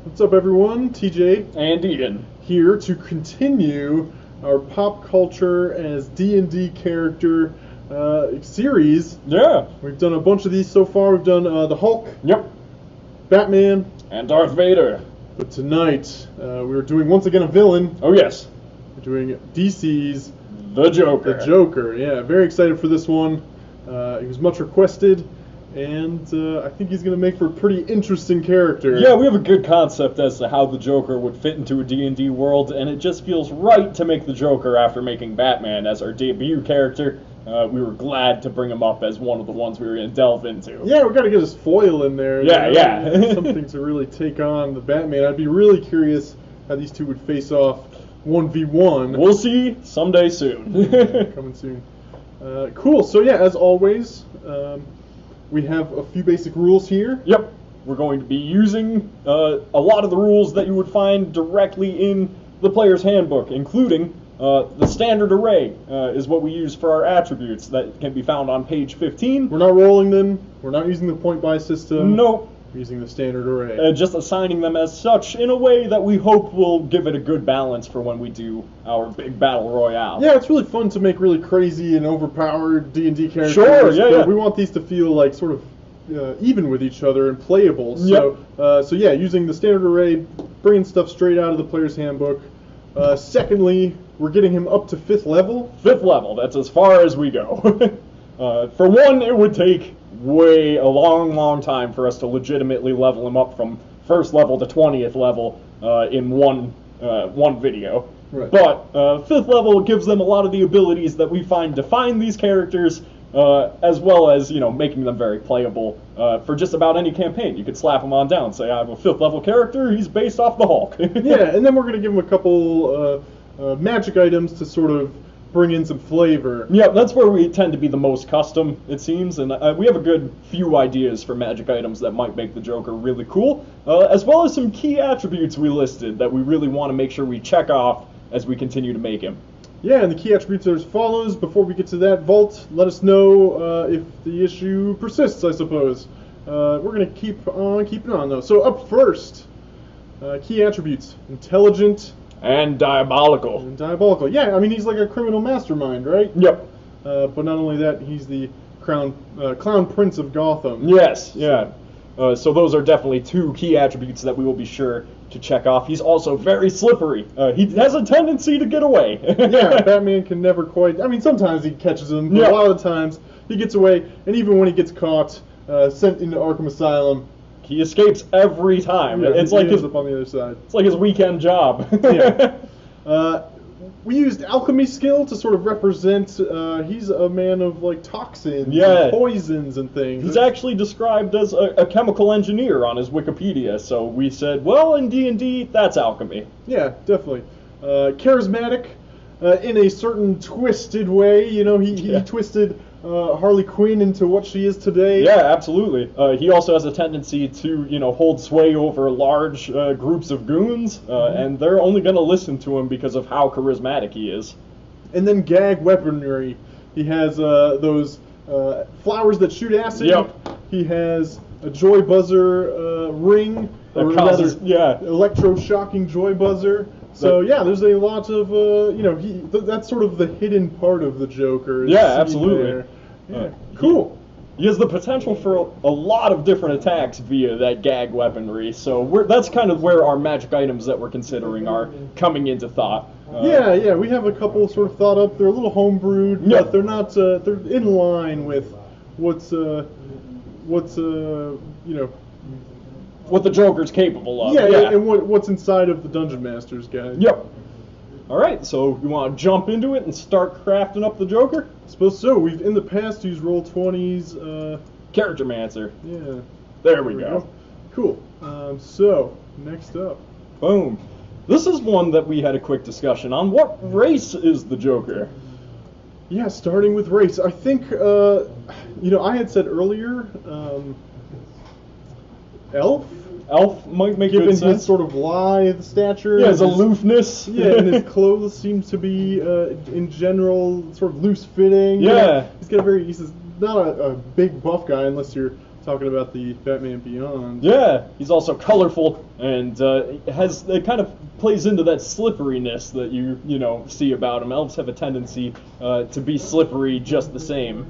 What's up, everyone? TJ And Ian. here to continue our pop culture as D&D character series. Yeah. We've done a bunch of these so far. We've done the Hulk, Yep. Batman, And Darth Vader. but tonight we're doing once again a villain. Oh, yes. We're doing DC's The Joker. The Joker. Yeah, very excited for this one. He was much requested, and I think he's going to make for a pretty interesting character. Yeah, we have a good concept as to how the Joker would fit into a D&D world, and it just feels right to make the Joker after making Batman as our debut character. We were glad to bring him up as one of the ones we were going to delve into. Yeah, we got to get his foil in there. Yeah, yeah. Something to really take on the Batman. I'd be really curious how these two would face off 1v1. We'll see someday soon. Coming soon. Cool. So yeah, as always, we have a few basic rules here. Yep. We're going to be using a lot of the rules that you would find directly in the player's handbook, including the standard array is what we use for our attributes that can be found on page 15. We're not rolling them. We're not using the point buy system. Nope. We're using the standard array. Just assigning them as such in a way that we hope will give it a good balance for when we do our big battle royale. Yeah, it's really fun to make really crazy and overpowered D&D characters. Sure, yeah, but yeah. we want these to feel like sort of even with each other and playable. Yep. So yeah, using the standard array, bringing stuff straight out of the player's handbook. Secondly, we're getting him up to 5th level. 5th level, that's as far as we go. For one, it would take a long time for us to legitimately level him up from 1st level to 20th level in one video. Right. But 5th level gives them a lot of the abilities that we find define these characters, as well as, making them very playable for just about any campaign. You could slap them on down, say, I have a 5th level character, he's based off the Hulk. Yeah, and then we're going to give him a couple magic items to sort of bring in some flavor. Yeah, that's where we tend to be the most custom, it seems, and we have a good few ideas for magic items that might make the Joker really cool, as well as some key attributes we listed that we really want to make sure we check off as we continue to make him. Yeah, and the key attributes are as follows. Before we get to that, Vault, let us know if the issue persists, I suppose. We're going to keep on keeping on, though. So up first, key attributes. Intelligent. And diabolical. And diabolical. Yeah, I mean, he's like a criminal mastermind, right? Yep. But not only that, he's the clown prince of Gotham. Yes, yeah. So those are definitely two key attributes that we will be sure to check off. He's also very slippery. He has a tendency to get away. Yeah, Batman can never quite... I mean, sometimes he catches him, but Yeah. a lot of the times he gets away, and even when he gets caught, sent into Arkham Asylum, He escapes every time. yeah, It's he like ends his up on the other side. it's like his weekend job. Yeah. We used alchemy skill to sort of represent, he's a man of, like, toxins Yeah. and poisons and things. He's actually described as a chemical engineer on his Wikipedia, so we said, well, in D&D, that's alchemy. Yeah, definitely. Charismatic, in a certain twisted way. You know, he Yeah. twisted Harley Quinn into what she is today. Yeah, absolutely. He also has a tendency to, hold sway over large groups of goons, and they're only going to listen to him because of how charismatic he is. And then gag weaponry. He has those flowers that shoot acid. Yep. He has a joy buzzer ring, That or causes- rather, yeah. electro-shocking joy buzzer. So yeah, there's a lot of that's sort of the hidden part of the Joker. is Yeah, sitting absolutely. there. Yeah, Uh, cool. He has the potential for a lot of different attacks via that gag weaponry, so that's kind of where our magic items that we're considering are coming into thought. Yeah, we have a couple sort of thought up. They're a little homebrewed, Yeah. but they're not. They're in line with what's What the Joker's capable of. yeah, and what's inside of the Dungeon Master's guide. Yep. Alright, so you want to jump into it and start crafting up the Joker? Suppose so. We've in the past used Roll20's. Character Mancer. Yeah. There we go. Cool. So next up. Boom. This is one that we had a quick discussion on. What race is the Joker? Yeah, starting with race. I think I had said earlier, elf. Elf might make Given good his sense. sort of lithe stature. Yeah, his and aloofness. Yeah, and his clothes seem to be, in general, sort of loose-fitting. Yeah. He's not a big buff guy unless you're talking about the Batman Beyond. Yeah, he's also colorful and has it kind of plays into that slipperiness that you know see about him. Elves have a tendency to be slippery just the same.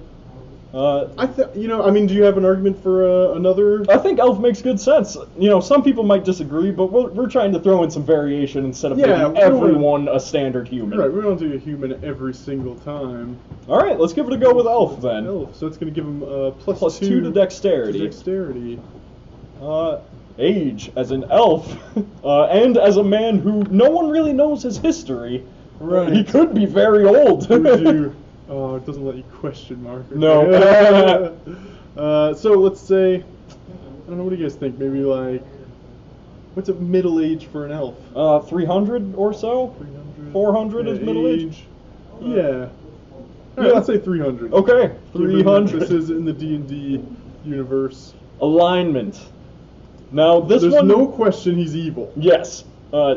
I mean, do you have an argument for another? I think elf makes good sense. You know, some people might disagree, but we're trying to throw in some variation instead of making everyone a standard human. Right, we don't do a human every single time. All right, let's give it a go with elf then. Elf, so it's going to give him plus 2 to dexterity. Dexterity. Age as an elf, and as a man who no one really knows his history. Right. He could be very old. Oh, it doesn't let you question mark. No. So let's say, I don't know, what do you guys think? Maybe like, what's a middle age for an elf? 300 or so? 300? 400 is middle age? Yeah. All right, let's say 300. Okay, 300. This is in the D&D universe. Alignment. Now, There's no question he's evil. Yes.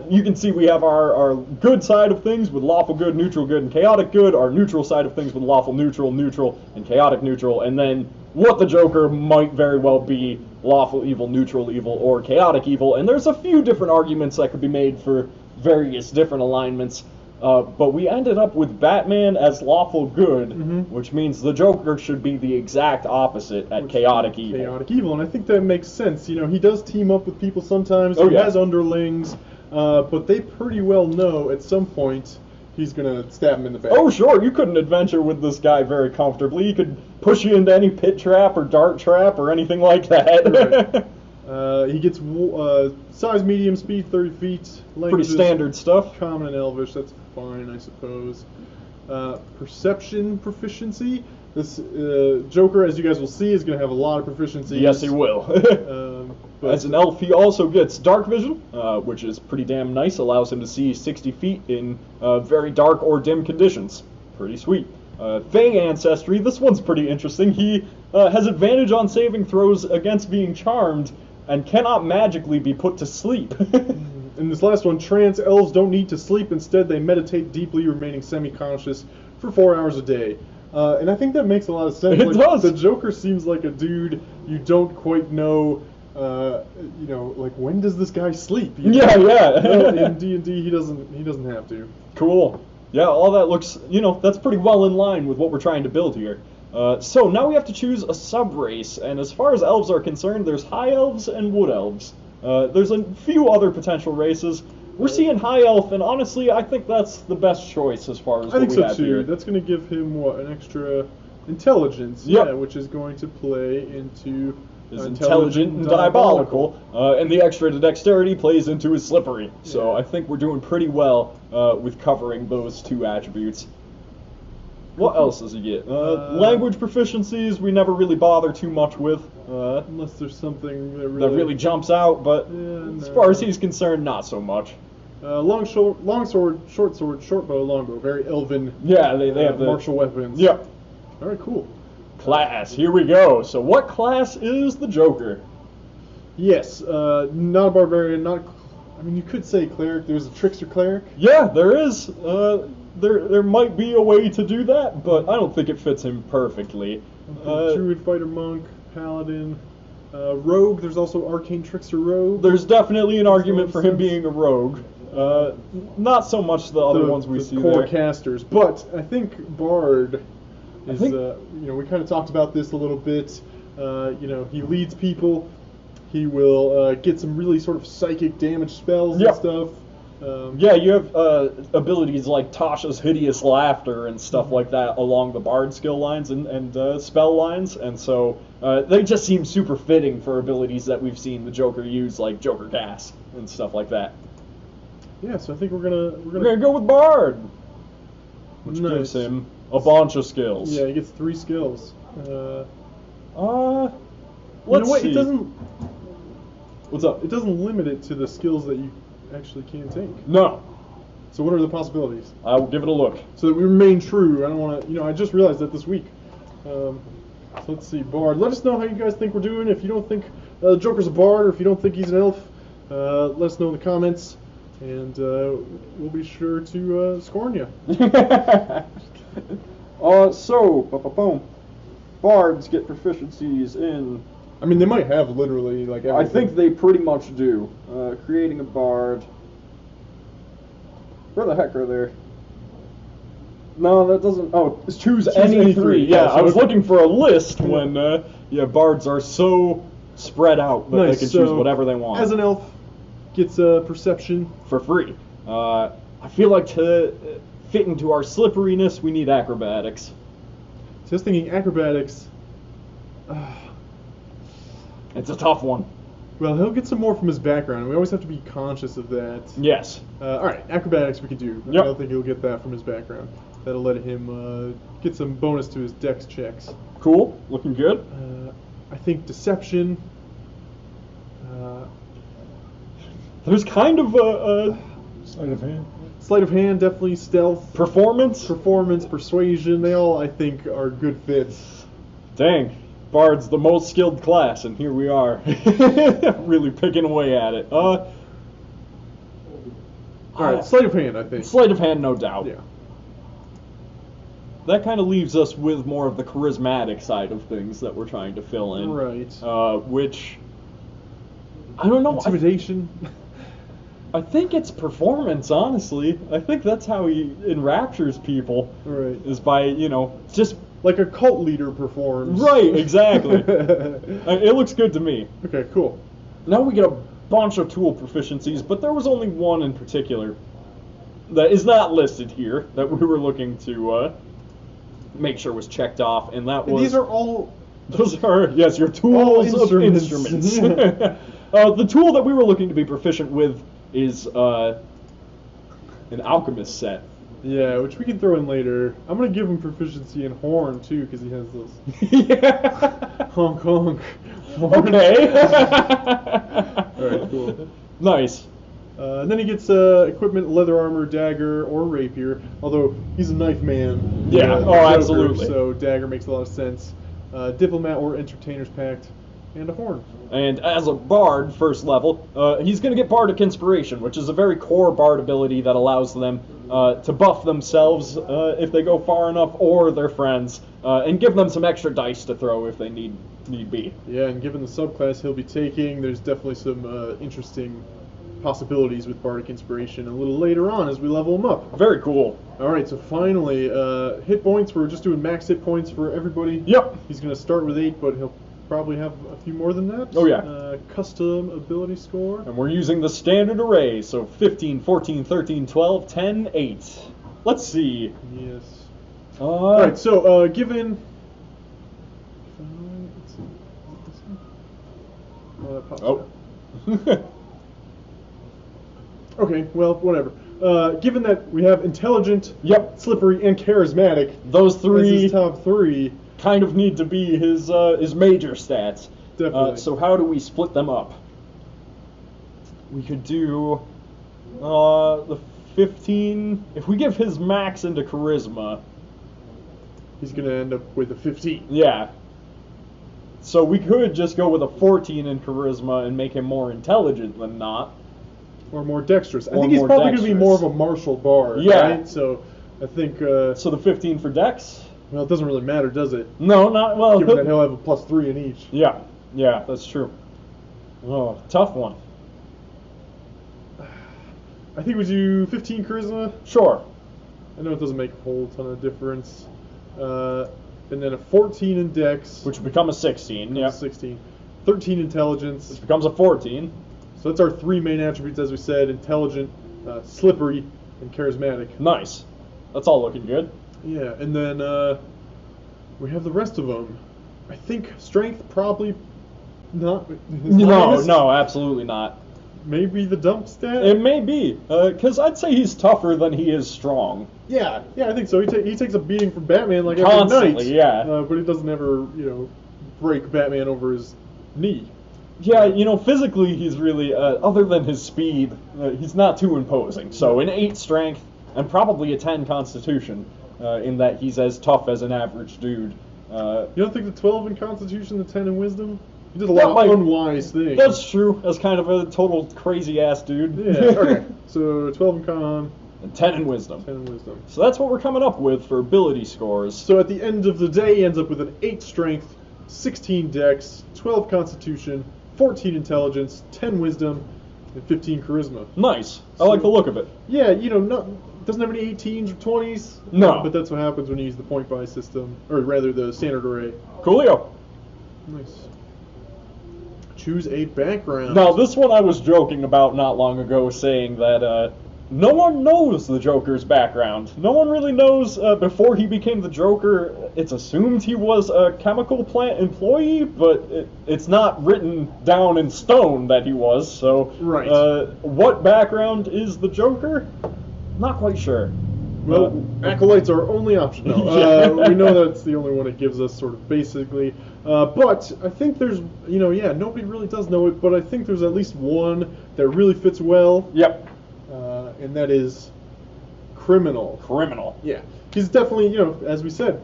You can see we have our good side of things with lawful good, neutral good, and chaotic good, our neutral side of things with lawful neutral, neutral, and chaotic neutral, and then what the Joker might very well be lawful evil, neutral evil, or chaotic evil, and there's a few different arguments that could be made for various different alignments, but we ended up with Batman as lawful good, which means the Joker should be the exact opposite at chaotic evil. Chaotic evil, and I think that makes sense. You know, he does team up with people sometimes, Oh, he yeah. has underlings, but they pretty well know at some point he's gonna stab him in the back. Oh, sure, you couldn't adventure with this guy very comfortably. He could push you into any pit trap or dart trap or anything like that. Right. He gets size, medium, speed, 30 feet. Pretty Languages, standard stuff. Common and Elvish, that's fine, I suppose. Perception proficiency. This Joker, as you guys will see, is going to have a lot of proficiencies. Yes, he will. But As an elf, he also gets dark vision, which is pretty damn nice. Allows him to see 60 feet in very dark or dim conditions. Pretty sweet. Fey ancestry. This one's pretty interesting. He has advantage on saving throws against being charmed and cannot magically be put to sleep. In this last one, trance elves don't need to sleep. Instead, they meditate deeply, remaining semi-conscious for 4 hours a day. And I think that makes a lot of sense. It does. The Joker seems like a dude you don't quite know. You know, like, when does this guy sleep? You know? Yeah. Well, in D&D, he doesn't have to. Cool. Yeah, all that looks, that's pretty well in line with what we're trying to build here. So now we have to choose a sub-race, and as far as elves are concerned, there's high elves and wood elves. There's a few other potential races. We're seeing high elf, and honestly, I think that's the best choice as far as I what think we so have too. here. That's going to give him an extra intelligence, Yep. yeah, which is going to play into Is intelligent and diabolical, and the extra to dexterity plays into his slippery. So Yeah. I think we're doing pretty well with covering those two attributes. What else does he get? Language proficiencies we never really bother too much with. Unless there's something that That really jumps out, but Yeah, as no. far as he's concerned, not so much. long sword, short bow, longbow, very elven. Yeah, they have the martial weapons. Yeah. All right, cool. Class. Here we go. So what class is the Joker? Yes, not a barbarian. I mean, you could say cleric. There's a trickster cleric. Yeah, there is. There might be a way to do that, but I don't think it fits him perfectly. Druid, fighter, monk, paladin, rogue. There's also arcane trickster rogue. There's definitely an argument for him sense. being a rogue. Not so much the other ones we see core there. casters, but I think bard is. think- We kind of talked about this a little bit. He leads people. He will get some really sort of psychic damage spells Yep. and stuff. Yeah, you have abilities like Tasha's hideous laughter and stuff like that along the bard skill lines and spell lines, and so they just seem super fitting for abilities that we've seen the Joker use, like Joker Cast and stuff like that. Yeah, so I think we're gonna We're gonna go with Bard, which Nice. gives him a bunch of skills. Yeah, he gets 3 skills. Let's you know what? see. It doesn't. What's up? It doesn't limit it to the skills that you actually can take. No, So what are the possibilities? I will give it a look. So that we remain true. I don't want to. I just realized that this week. So let's see, Bard. Let us know how you guys think we're doing. If you don't think the Joker's a Bard, or if you don't think he's an elf, let us know in the comments, and we'll be sure to scorn you. Boom. Bards get proficiencies in I mean, they might have literally like everything. I think they pretty much do. Creating a bard. Where the heck are there? No, that doesn't. Oh, it's choose any three. Yeah, so I was okay. looking for a list when bards are so spread out that Nice, they can choose so whatever they want As an elf, gets a perception. for free. I feel like to fit into our slipperiness, we need acrobatics. So I was thinking acrobatics. It's a tough one. Well, he'll get some more from his background. We always have to be conscious of that. Yes. All right, acrobatics we can do. Yep. I don't think he'll get that from his background. That'll let him get some bonus to his dex checks. Cool. Looking good. I think deception. There's kind of a Sleight of hand. Sleight of hand, definitely stealth. performance. Performance, persuasion, they all, I think, are good fits. Dang. Bard's the most skilled class, and here we are. Really picking away at it. All right, sleight of hand, I think. Sleight of hand, no doubt. Yeah. That kind of leaves us with more of the charismatic side of things that we're trying to fill in. Right. Which, I don't know. Intimidation. I think it's performance, honestly. I think that's how he enraptures people. Right. Is by, just... Like a cult leader performs. Right, exactly. It looks good to me. Okay, cool. Now we get a bunch of tool proficiencies, but there was only one in particular that is not listed here that we were looking to make sure was checked off, and that was... These are all... Those are, yes, your tools of instruments. The tool that we were looking to be proficient with is an alchemist set. Yeah, which we can throw in later. I'm going to give him proficiency in horn, too, because he has those... Yeah. Honk, honk. Okay. Alright, cool. Nice. And then he gets equipment, leather armor, dagger, or rapier. Although he's a knife man. Yeah, the oh, Joker, absolutely. So dagger makes a lot of sense. Diplomat or entertainer's pact, and a horn. And as a bard, first level, he's going to get bardic inspiration, which is a very core bard ability that allows them to buff themselves if they go far enough, or their friends, and give them some extra dice to throw if they need be. Yeah, and given the subclass he'll be taking, there's definitely some interesting possibilities with bardic inspiration a little later on as we level him up. Very cool. Alright, so finally, hit points, we're just doing max hit points for everybody. Yep. He's going to start with 8, but he'll probably have a few more than that. Oh, yeah. Custom ability score. And we're using the standard array, so 15, 14, 13, 12, 10, 8. Let's see. Yes. Alright, so given... that pops Oh. up. Okay, well, whatever. Given that we have intelligent, Yep. slippery, and charismatic Those as three his top 3, kind of need to be his major stats. Definitely. So how do we split them up? We could do the 15. If we give his max into charisma, he's going to end up with a 15. yeah. So we could just go with a 14 in charisma and make him more intelligent than not. Or more dexterous. I Or think he's more probably going to be dexterous. more of a martial bard, Yeah. right? So I think, So the 15 for Dex? well, it doesn't really matter, does it? No, not well. Given that he'll have a +3 in each. Yeah, that's true. Oh, tough one. I think we do 15 charisma. Sure. I know it doesn't make a whole ton of difference. And then a 14 in dex. Which would become a 16. Yeah. 16. 13 intelligence. Which becomes a 14. So that's our 3 main attributes, as we said: intelligent, slippery, and charismatic. Nice. That's all looking good. Yeah, and then we have the rest of them. I think strength probably not. No, absolutely not. Maybe the dump stat. It may be, because I'd say he's tougher than he is strong. Yeah, I think so. He takes a beating from Batman like every Constantly, night. yeah. But he doesn't ever, break Batman over his knee. Yeah, physically he's really, other than his speed, he's not too imposing. So an 8 strength and probably a 10 constitution, in that he's as tough as an average dude. You don't think the 12 in Constitution, the 10 in Wisdom? He did a That lot might- of unwise things. That's true, as kind of a total crazy ass dude. Yeah, okay. So 12 in Con, And 10 in wisdom. 10 in Wisdom. So that's what we're coming up with for ability scores. So at the end of the day, he ends up with an 8 strength, 16 dex, 12 constitution, 14 intelligence, 10 wisdom, and 15 charisma. Nice. I like the look of it. Yeah, doesn't have any 18s or 20s. No. But that's what happens when you use the point buy system, or rather the standard array. Coolio. Nice. Choose a background. Now, this one I was joking about not long ago, saying that no one knows the Joker's background. No one really knows before he became the Joker. It's assumed he was a chemical plant employee, but it's not written down in stone that he was. So, Right. What background is the Joker? Not quite sure. Well, acolytes are only optional. Yeah. We know that's the only one it gives us, sort of basically. But I think there's, nobody really does know it, but I think there's at least one that really fits well, Yep. and that is criminal. Criminal. Yeah, he's definitely, as we said,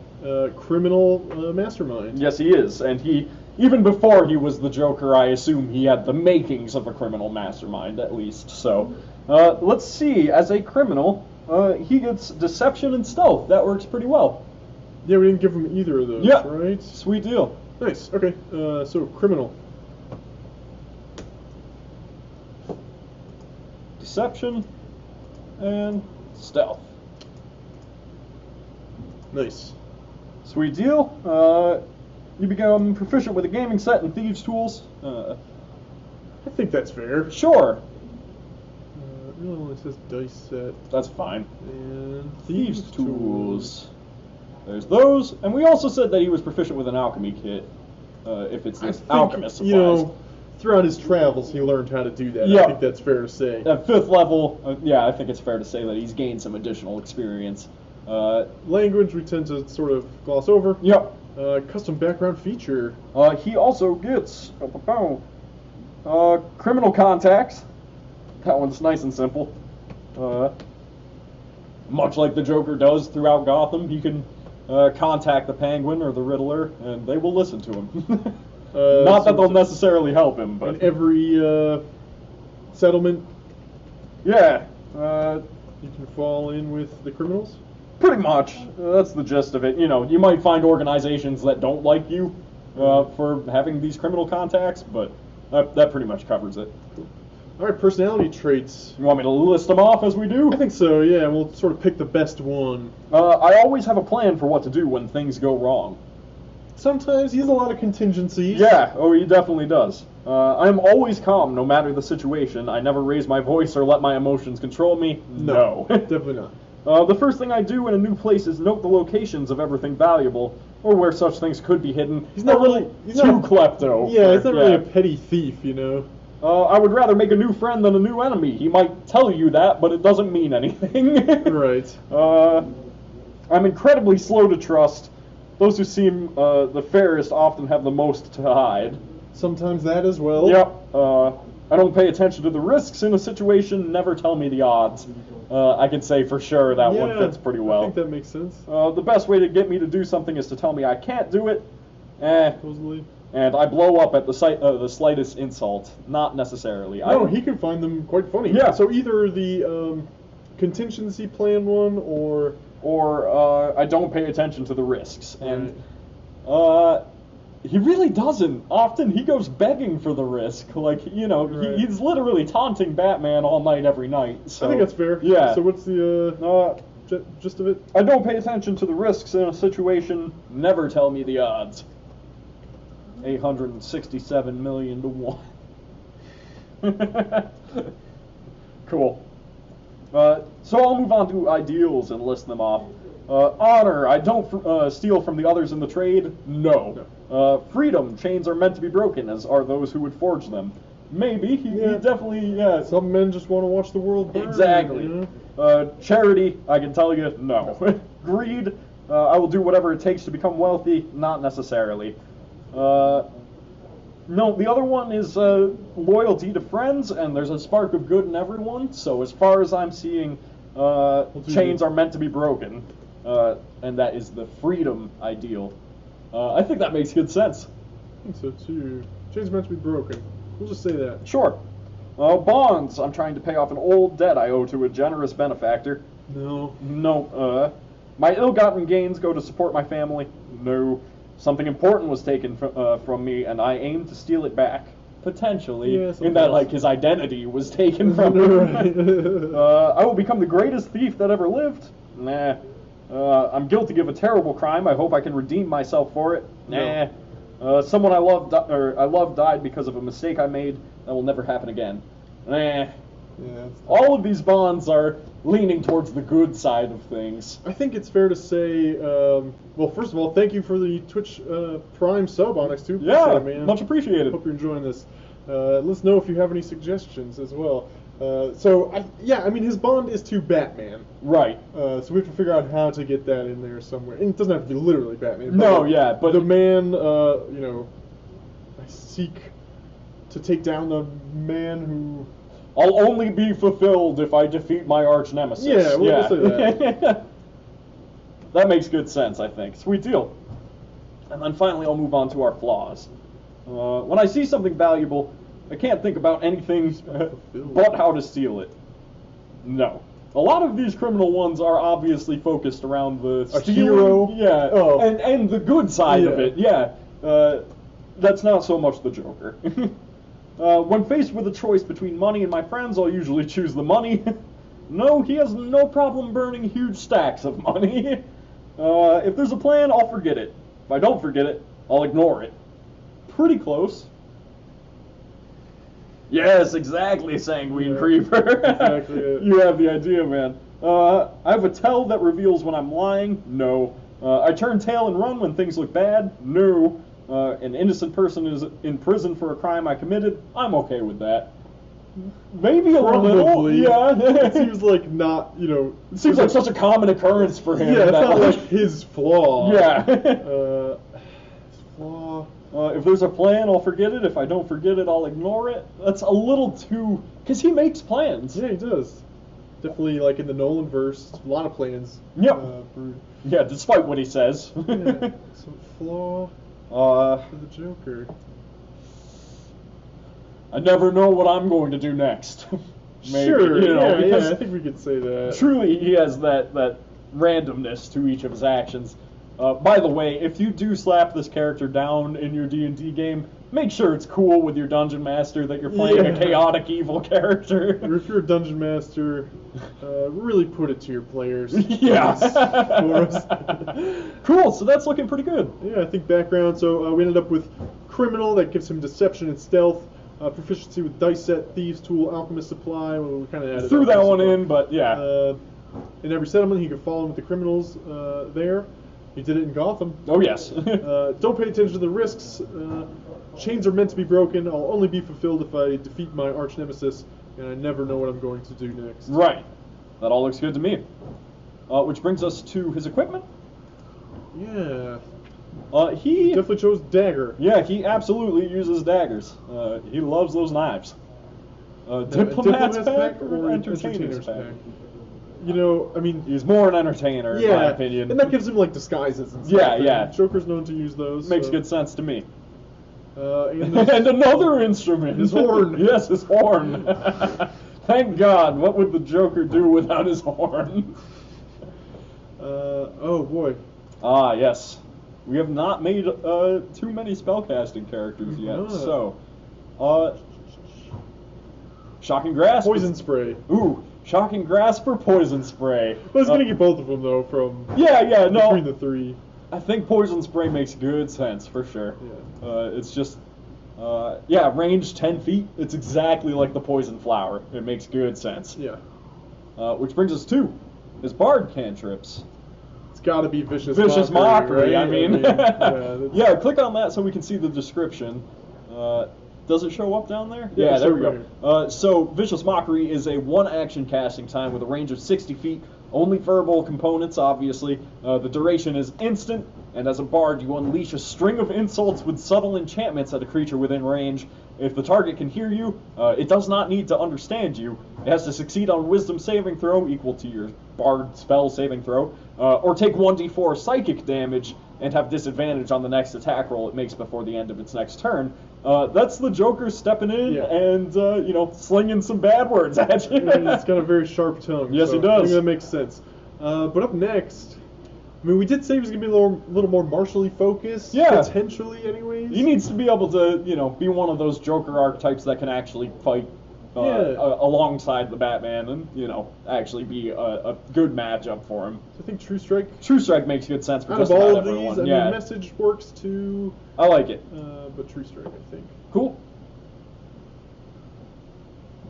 criminal mastermind. Yes, he is, and even before he was the Joker, I assume he had the makings of a criminal mastermind, at least. So, let's see. As a criminal, he gets deception and stealth. That works pretty well. Yeah, we didn't give him either of those, Yeah. right? Sweet deal. Nice. Okay. So criminal. Deception and stealth. Nice. Sweet deal. You become proficient with a gaming set and thieves' tools. I think that's fair. Sure, It only says dice set that's fine. and Thieves' tools. There's those, and we also said that he was proficient with an alchemy kit. If it's I this think, alchemist supplies. throughout his travels, he learned how to do that. Yeah. I think that's fair to say. At 5th level, I think it's fair to say that he's gained some additional experience. Language we tend to sort of gloss over. Yep. Custom background feature. He also gets criminal contacts. That one's nice and simple. Much like the Joker does throughout Gotham, he can contact the Penguin or the Riddler, and they will listen to him. Not that they'll necessarily help him, but In every settlement, yeah, you can fall in with the criminals. pretty much. That's the gist of it. You might find organizations that don't like you for having these criminal contacts, but that pretty much covers it. All right, personality traits. You want me to list them off as we do? I think so. Yeah, we'll sort of pick the best one. I always have a plan for what to do when things go wrong. Sometimes he has a lot of contingencies. Yeah, he definitely does. I am always calm, no matter the situation. I never raise my voice or let my emotions control me. No. Definitely not. The first thing I do in a new place is note the locations of everything valuable, or where such things could be hidden. He's not really klepto. Yeah, he's not really a petty thief, I would rather make a new friend than a new enemy. He might tell you that, but it doesn't mean anything. Right. I'm incredibly slow to trust. Those who seem the fairest often have the most to hide. Sometimes that as well. Yep. I don't pay attention to the risks in a situation. Never tell me the odds. I can say for sure that one fits pretty well. I think that makes sense. The best way to get me to do something is to tell me I can't do it. Supposedly. And I blow up at the slightest insult. Not necessarily. No, he can find them quite funny. Yeah. So either the contingency plan one or I don't pay attention to the risks. And Right. he really doesn't. Often he goes begging for the risk. Like, Right. he's literally taunting Batman all night, every night. So, I think that's fair. Yeah. So what's the gist of it? I don't pay attention to the risks in a situation. Never tell me the odds. 867 million to 1. Cool. So I'll move on to ideals and list them off. Honor, I don't steal from the others in the trade. No. Freedom, chains are meant to be broken, as are those who would forge them. Maybe, he definitely, Some men just want to watch the world burn. Exactly. Charity, I can tell you, no. Greed, I will do whatever it takes to become wealthy, not necessarily. No, the other one is loyalty to friends, and there's a spark of good in everyone, so as far as I'm seeing, chains are meant to be broken, and that is the freedom ideal. I think that makes good sense. I think so too. Chains meant to be broken. We'll just say that. Sure. Bonds, I'm trying to pay off an old debt I owe to a generous benefactor. No. No. My ill-gotten gains go to support my family. No. Something important was taken from me, and I aim to steal it back. Potentially, Yeah, in sometimes. that like his identity was taken from him. I will become the greatest thief that ever lived. Nah. I'm guilty of a terrible crime. I hope I can redeem myself for it. Nah. Someone I love died because of a mistake I made. That will never happen again. Nah. Yeah, All of these bonds are leaning towards the good side of things. I think it's fair to say, well, first of all, thank you for the Twitch Prime sub, Onyx, too. Yeah, Appreciate it, man. much appreciated. Hope you're enjoying this. Let us know if you have any suggestions as well. I mean, his bond is to Batman. Right. So we have to figure out how to get that in there somewhere. And it doesn't have to be literally Batman. No, like, yeah, but the man, I seek to take down the man who. I'll only be fulfilled if I defeat my arch nemesis. Yeah, we'll say that. That makes good sense, I think. Sweet deal. And then finally, I'll move on to our flaws. When I see something valuable, I can't think about anything but how to steal it. No. A lot of these criminal ones are obviously focused around the stealing, hero? yeah, Oh. and the good side of Yeah. it, yeah. That's not so much the Joker. When faced with a choice between money and my friends, I'll usually choose the money. No, he has no problem burning huge stacks of money. If there's a plan, I'll forget it. If I don't forget it, I'll ignore it. Pretty close. Yes, exactly, Sanguine Yeah, Creeper. exactly it. You have the idea, man. I have a tell that reveals when I'm lying. No. I turn tail and run when things look bad. No. An innocent person is in prison for a crime I committed. I'm okay with that. Maybe a little. Probably. Yeah. It seems like not, It seems like such a common occurrence for him. Yeah, it's that, not like his flaw. Yeah. His flaw. If there's a plan, I'll forget it. If I don't forget it, I'll ignore it. That's a little too... Because he makes plans. Yeah, he does. Definitely, like in the Nolan verse, a lot of plans. Yep. For, Yeah, despite what he says. yeah, some flaw uh, for the Joker. I never know what I'm going to do next. Maybe, Sure. because I think we could say that. truly he has that randomness to each of his actions. By the way, if you do slap this character down in your D&D game, make sure it's cool with your dungeon master that you're playing a chaotic evil character. Or if you're a dungeon master, really put it to your players. Yeah. For us. Cool, so that's looking pretty good. Yeah, I think background. So we ended up with criminal that gives him deception and stealth. Proficiency with dice set, thieves tool, alchemist supply. Well, we kind of added Threw that alchemist one supply. in, but yeah. In every settlement, he could follow with the criminals there. He did it in Gotham. Oh yes. Don't pay attention to the risks. Chains are meant to be broken. I'll only be fulfilled if I defeat my arch nemesis, and I never know what I'm going to do next. Right. That all looks good to me. Which brings us to his equipment. Yeah. He Definitely chose dagger. Yeah, he absolutely uses daggers. He loves those knives. Diplomat's Diplomat's pack pack or or entertainer's entertainer's pack? pack? You know, I mean, He's more an entertainer, in my opinion. and that gives him like disguises and stuff. Yeah, and yeah. Joker's known to use those. Makes so. good sense to me. And And another instrument. His horn. Yes, his horn. Thank God. What would the Joker do without his horn? oh boy. Ah, yes. We have not made too many spellcasting characters yet, not. so... Shocking Grasp. Poison spray. Ooh, Shocking Grasp or Poison Spray? I was gonna get both of them though from Yeah, no. between the three. I think Poison Spray makes good sense, for sure. Yeah. It's just... range 10 feet. It's exactly like the Poison Flower. It makes good sense. Yeah. Which brings us to his Bard cantrips. It's got to be vicious. Vicious Mockery, right? I mean. that's- Yeah, click on that so we can see the description. Does it show up down there? Yeah, there show we right go. So, Vicious Mockery is a one-action casting time with a range of 60 feet. Only verbal components, obviously. The duration is instant, and as a bard, you unleash a string of insults with subtle enchantments at a creature within range. If the target can hear you, it does not need to understand you. It has to succeed on Wisdom saving throw equal to your bard spell saving throw, or take 1d4 psychic damage and have disadvantage on the next attack roll it makes before the end of its next turn. That's the Joker stepping in Yeah. and, slinging some bad words at you. And he's got a very sharp tongue. Yes, so he does. I think that makes sense. But up next, I mean, we did say he was going to be a little more martially focused. Yeah. Potentially, anyways. He needs to be able to, you know, be one of those Joker archetypes that can actually fight alongside the Batman and, you know, actually be a good matchup for him. So I think True Strike. True Strike makes good sense for Out just of all about of everyone. these, I yeah. mean, Message works too. I like it. But True Strike, I think. Cool.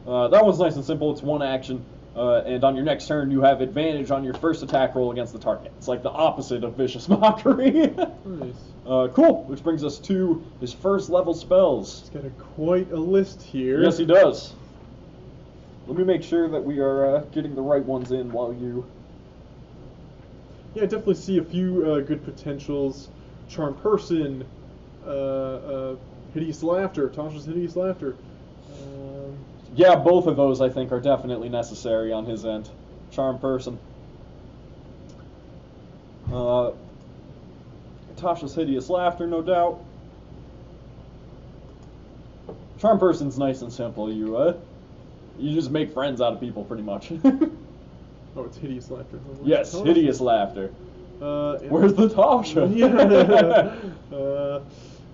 That one's nice and simple. It's one action. And on your next turn, you have advantage on your first attack roll against the target. It's like the opposite of Vicious Mockery. Nice. Cool. Which brings us to his first level spells. He's got quite a list here. Yes, he does. Let me make sure that we are getting the right ones in while you... Yeah, I definitely see a few good potentials. Charm Person, Hideous Laughter, Tasha's Hideous Laughter. Yeah, both of those I think are definitely necessary on his end. Charm Person. Tasha's Hideous Laughter, no doubt. Charm Person's nice and simple. You just make friends out of people, pretty much. Oh, it's Hideous Laughter. Yes, Hideous Laughter. Where's the Tasha? Yeah.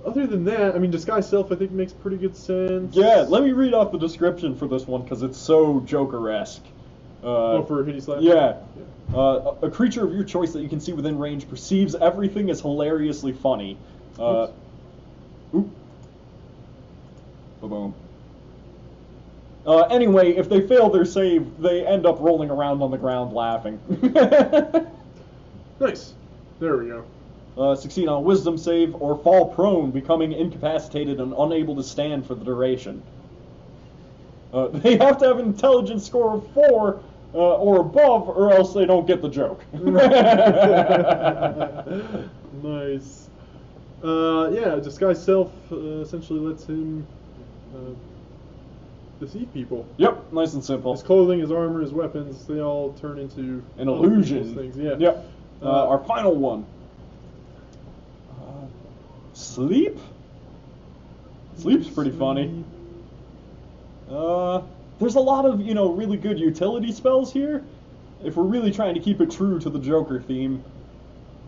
Other than that, I mean, Disguise Self I think makes pretty good sense. Yeah, let me read off the description for this one because it's so Joker-esque. For Hideous Laughter? Yeah. A creature of your choice that you can see within range perceives everything as hilariously funny. Oop. Boom. Anyway, if they fail their save, they end up rolling around on the ground laughing. Nice. There we go. Succeed on a wisdom save or fall prone, becoming incapacitated and unable to stand for the duration. They have to have an intelligence score of 4 or above, or else they don't get the joke. Nice. Yeah, Disguise Self essentially lets him deceive people. Yep, nice and simple. His clothing, his armor, his weapons, they all turn into An illusion. those things. Yeah. Yep. Our final one. Sleep? Sleep's pretty funny. There's a lot of, really good utility spells here. If we're really trying to keep it true to the Joker theme,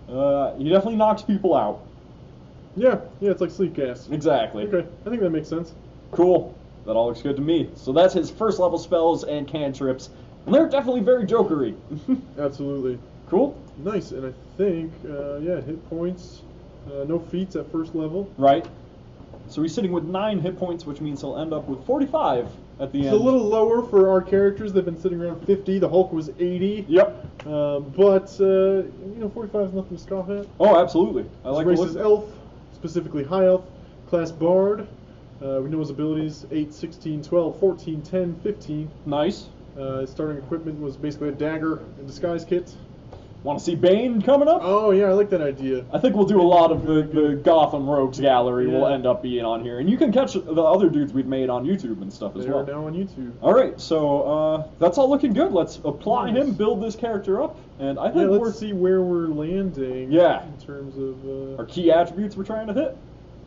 he definitely knocks people out. Yeah, it's like Sleep Gas. Exactly. Okay, I think that makes sense. Cool. That all looks good to me. So that's his first level spells and cantrips, and they're definitely very Jokery. Absolutely. Cool. Nice, and I think, hit points, no feats at first level. Right. So he's sitting with 9 hit points, which means he'll end up with 45 at the end. It's a little lower for our characters. They've been sitting around 50. The Hulk was 80. Yep. But 45 is nothing to scoff at. Oh, absolutely. I like his the race is look. Elf, specifically High Elf, class Bard. We know his abilities 8, 16, 12, 14, 10, 15. Nice. His starting equipment was basically a dagger and disguise kit. Want to see Bane coming up? Oh, yeah, I like that idea. I think we'll do a lot of the Gotham Rogues gallery will Yeah. end up being on here. And you can catch the other dudes we've made on YouTube and stuff as They well. are now on YouTube. Alright, so that's all looking good. Let's apply Nice. him, build this character up, and I Yeah, think let's see where we're landing. Yeah. In terms of. our key attributes we're trying to hit.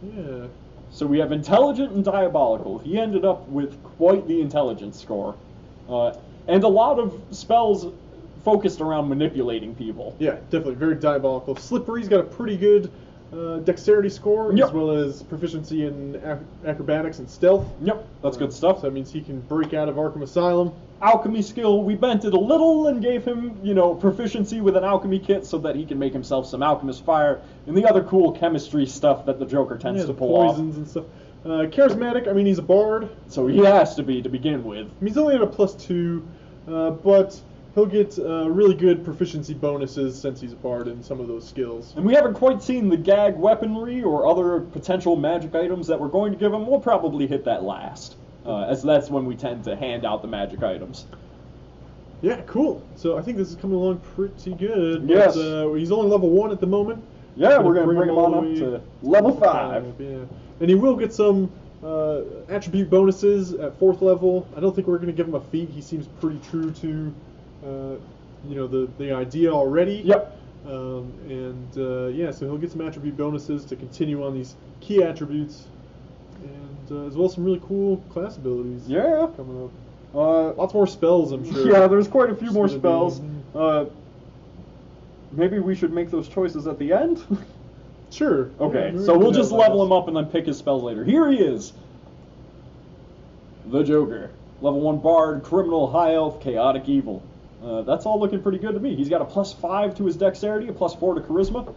Yeah. So we have intelligent and diabolical. He ended up with quite the intelligence score. And a lot of spells focused around manipulating people. Yeah, definitely very diabolical. Slippery's got a pretty good dexterity score, Yep. as well as proficiency in acrobatics and stealth. Yep, that's good stuff. So that means he can break out of Arkham Asylum. Alchemy skill, we bent it a little and gave him, proficiency with an alchemy kit so that he can make himself some alchemist fire and the other cool chemistry stuff that the Joker tends Yeah, to the pull off. poisons and stuff. Charismatic, I mean, he's a bard. So he has to be to begin with. I mean, he's only at a +2, but he'll get really good proficiency bonuses since he's a bard in some of those skills. And we haven't quite seen the gag weaponry or other potential magic items that we're going to give him. We'll probably hit that last, as that's when we tend to hand out the magic items. Yeah, cool. So I think this is coming along pretty good. Yes. But, he's only level 1 at the moment. Yeah, we're going to bring him all on the up way to level 5. Yeah. And he will get some attribute bonuses at 4th level. I don't think we're going to give him a feat. He seems pretty true to, the idea already. Yep. So he'll get some attribute bonuses to continue on these key attributes, and as well as some really cool class abilities. Yeah. Coming up. Lots more spells, I'm sure. Yeah, there's quite a few more It's gonna spells. maybe we should make those choices at the end? Sure. Okay, Yeah, so we we'll can just do that level last. him up and then pick his spells later. Here he is. The Joker. Level 1 Bard, Criminal, High Elf, Chaotic Evil. That's all looking pretty good to me. He's got a +5 to his Dexterity, a +4 to Charisma,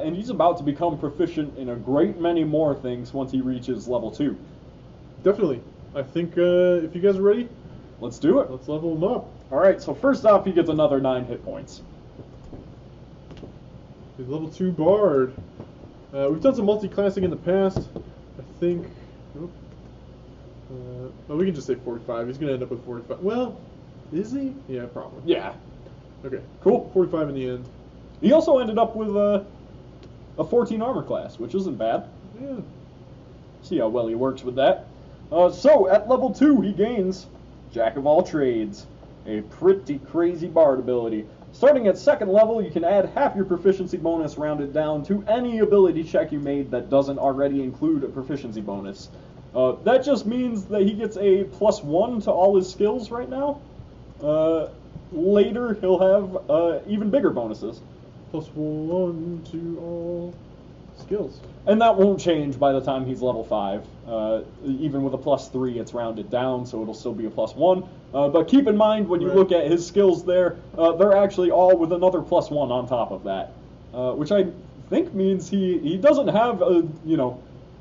and he's about to become proficient in a great many more things once he reaches level 2. Definitely. I think if you guys are ready, Let's do it. let's level him up. Alright, so first off, he gets another 9 hit points. He's level 2 Bard. We've done some multi-classing in the past. I think. Oop. Well, we can just say 45. He's gonna end up with 45. Well, is he? Yeah, probably. Yeah. Okay. Cool. 45 in the end. He also ended up with a 14 armor class, which isn't bad. Yeah. See how well he works with that. So, at level 2, he gains Jack of all trades, a pretty crazy bard ability. Starting at 2nd level, you can add half your proficiency bonus rounded down to any ability check you made that doesn't already include a proficiency bonus. That just means that he gets a +1 to all his skills right now. Later, he'll have even bigger bonuses. +1 to all skills. And that won't change by the time he's level 5. Even with a +3, it's rounded down, so it'll still be a +1. But keep in mind, when you Right. look at his skills there, they're actually all with another +1 on top of that. Which I think means he doesn't have a,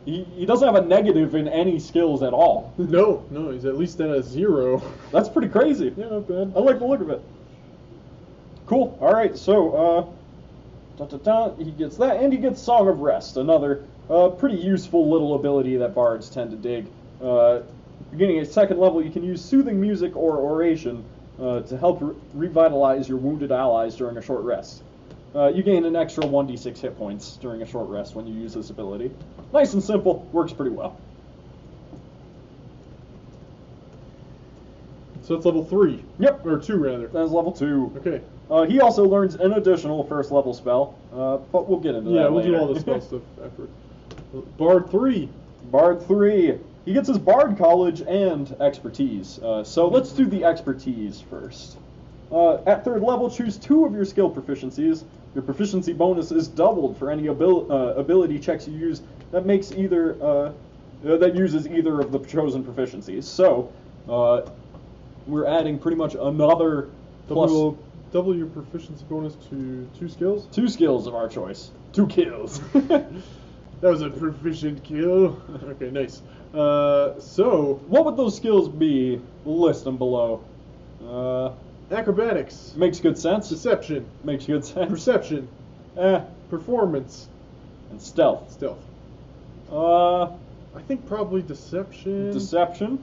he doesn't have a negative in any skills at all. No, he's at least at a 0. That's pretty crazy. Yeah, not bad. I like the look of it. Cool. Alright, so, he gets that, and he gets Song of Rest, another pretty useful little ability that bards tend to dig. Beginning at 2nd level, you can use Soothing Music or Oration to help revitalize your wounded allies during a short rest. You gain an extra 1d6 hit points during a short rest when you use this ability. Nice and simple, works pretty well. So it's level 3. Yep. Or 2, rather. That's level 2. Okay. He also learns an additional 1st level spell, but we'll get into Yeah, that we'll later. do all the spell stuff after. Bard 3. Bard 3. He gets his Bard College and Expertise. So let's do the Expertise first. At 3rd level, choose 2 of your skill proficiencies. Your proficiency bonus is doubled for any ability checks you use that makes that uses either of the chosen proficiencies. So we're adding pretty much another plus Double your proficiency bonus to 2 skills. 2 skills of our choice. 2 kills. That was a proficient kill. Okay, nice. So What would those skills be? We'll list them below. acrobatics, Makes good sense. deception, Makes good sense. perception, performance, And stealth. stealth. Uh, I think probably deception. Deception.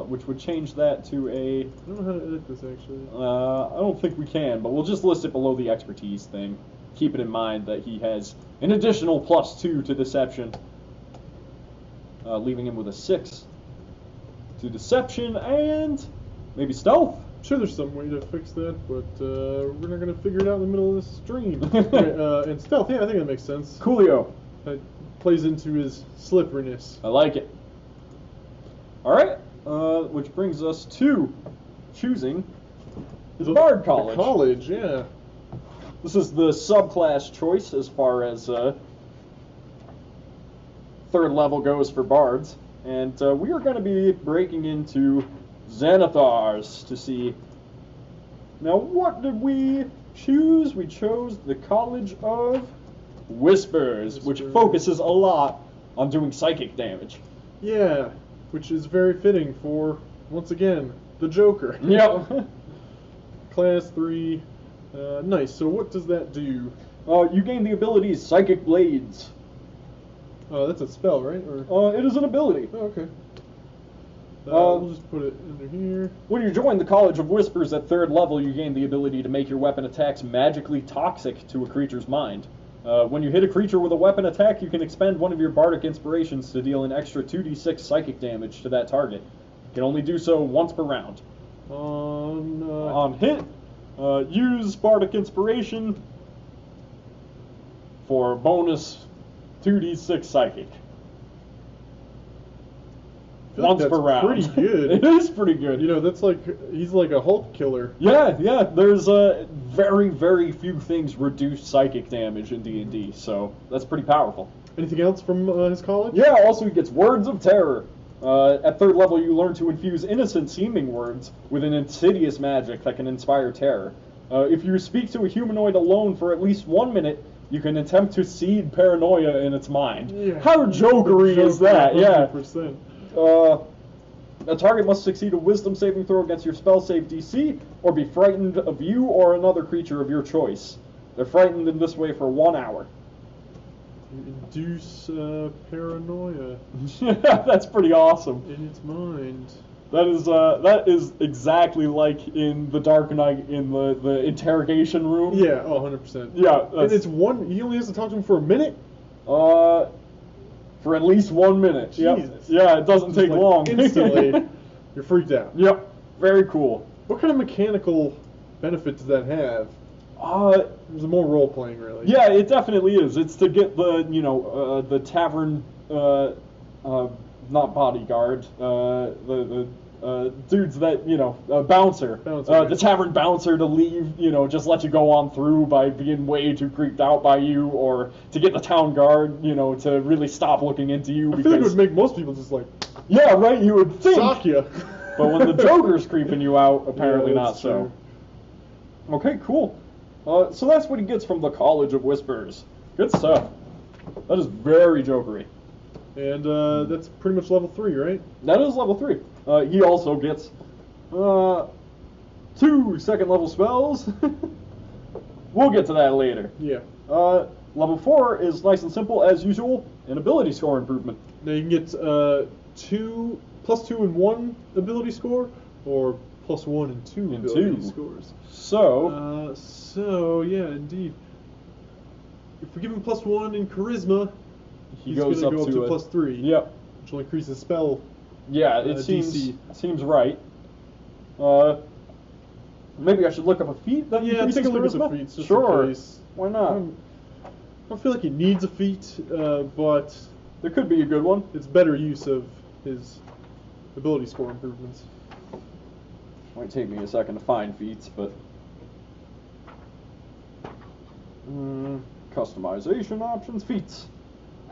Which would change that to a. I don't know how to edit this actually. I don't think we can, but we'll just list it below the expertise thing. Keep it in mind that he has an additional +2 to deception, leaving him with a 6 to deception and maybe stealth. I'm sure there's some way to fix that, but we're not gonna figure it out in the middle of this stream. Okay, and stealth, yeah, I think that makes sense. Coolio. That plays into his slipperiness. I like it. All right, which brings us to choosing his Bard College. The college, yeah. This is the subclass choice as far as 3rd level goes for bards, and we are going to be breaking into Xanathars to see. Now, what did we choose? We chose the College of Whispers, which Whispers. focuses a lot on doing psychic damage. Yeah, which is very fitting for, once again, the Joker. Yep. Class 3. Nice. So what does that do? You gain the abilities Psychic Blades. That's a spell, right? Or It is an ability. oh, okay. We'll just put it under here. When you join the College of Whispers at 3rd level, you gain the ability to make your weapon attacks magically toxic to a creature's mind. When you hit a creature with a weapon attack, you can expend one of your bardic inspirations to deal an extra 2d6 psychic damage to that target. You can only do so once per round. On hit, use bardic inspiration for bonus 2d6 psychic. I feel like Once that's per round. pretty good. It is pretty good. You know, that's like he's like a Hulk killer. Yeah, there's very, very few things reduce psychic damage in D&D, so that's pretty powerful. Anything else from his college? Yeah, also he gets Words of Terror. At 3rd level, you learn to infuse innocent-seeming words with an insidious magic that can inspire terror. If you speak to a humanoid alone for at least 1 minute, you can attempt to seed paranoia in its mind. Yeah. How jokery is that? 100%. Yeah. A target must succeed a wisdom saving throw against your spell save DC, or be frightened of you or another creature of your choice. They're frightened in this way for 1 hour. Induce paranoia That's pretty awesome. in its mind. That is exactly like in the Dark Knight in the interrogation room. Yeah, 100%. Yeah, And it's one. He only has to talk to him for a minute. For at least 1 minute. Jesus. Yep. Yeah, it doesn't Just take like long. Instantly, you're freaked out. Yep. Very cool. What kind of mechanical benefit does that have? There's more role playing, really. Yeah, it definitely is. It's to get the tavern, not bodyguard, the dudes that, bouncer. The tavern bouncer to leave, just let you go on through by being way too creeped out by you, or to get the town guard, to really stop looking into you. I feel like it would make most people just like, yeah, right, you would think. sock you. But when the Joker's creeping you out, apparently Yeah, not that's so. true. Okay, cool. So that's what he gets from the College of Whispers. Good stuff. That is very jokery. And that's pretty much level 3, right? That is level 3. He also gets 2 second level spells. We'll get to that later. Yeah. Level 4 is nice and simple as usual, an ability score improvement. Now you can get +2 and 1 ability score, or +1 and 2 And ability 2. scores. So, Yeah, indeed. If we give him +1 in charisma, he he's goes going up to to go up to +3. Yep. Which will increase his spell. Yeah, it DC. seems right. Maybe I should look up a feat that Yeah, increases take a look at the charisma? feats just Sure. in case. Why not? I don't feel like he needs a feat, but There could be a good one. it's better use of his ability score improvements. Might take me a second to find feats, but customization options, feats.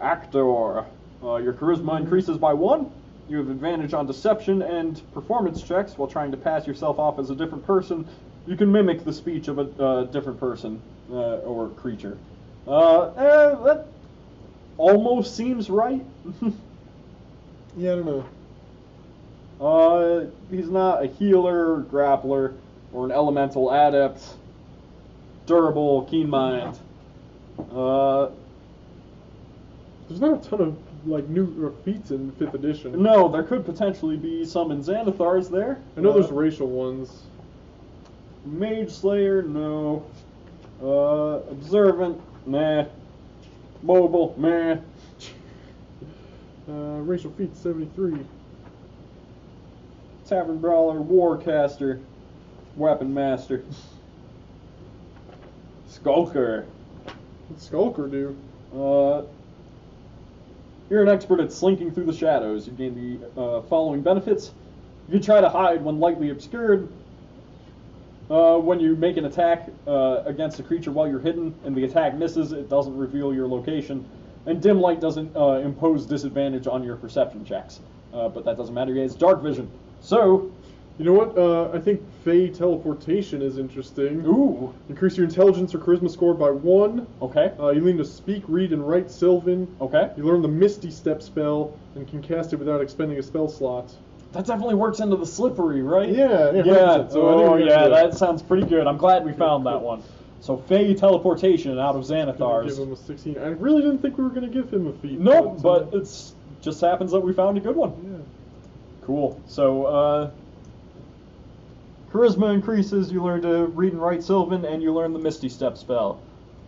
Actor. Your charisma increases by 1. You have advantage on deception and performance checks while trying to pass yourself off as a different person. You can mimic the speech of a different person or creature. That almost seems right. Yeah, I don't know. He's not a healer, grappler, or an elemental adept. Durable, keen mind. There's not a ton of new feats in 5th edition. No, there could potentially be some in Xanathar's there. I know there's racial ones. Mage Slayer, no. Observant, meh. Mobile, meh. Racial feats 73. Tavern Brawler, Warcaster, Weapon Master. Skulker. What's Skulker do? You're an expert at slinking through the shadows. You gain the following benefits. You can try to hide when lightly obscured. When you make an attack against a creature while you're hidden and the attack misses, it doesn't reveal your location. And dim light doesn't impose disadvantage on your perception checks. But that doesn't matter. He has dark vision. So, You know what? I think Fey teleportation is interesting. ooh, Increase your intelligence or charisma score by 1. okay, You learn to speak, read, and write Sylvan. okay. You learn the Misty Step spell and can cast it without expending a spell slot. That definitely works into the slippery, right? Yeah, Yeah. 100%. So I think Oh, we're gonna yeah. do it. That sounds pretty good. I'm glad we found that one. So, Fey teleportation out of Gonna give Xanathar's. him a 16. I really didn't think we were going to give him a feat. Nope, but it's just happens that we found a good one. yeah. Cool. So, charisma increases. You learn to read and write Sylvan, and you learn the Misty Step spell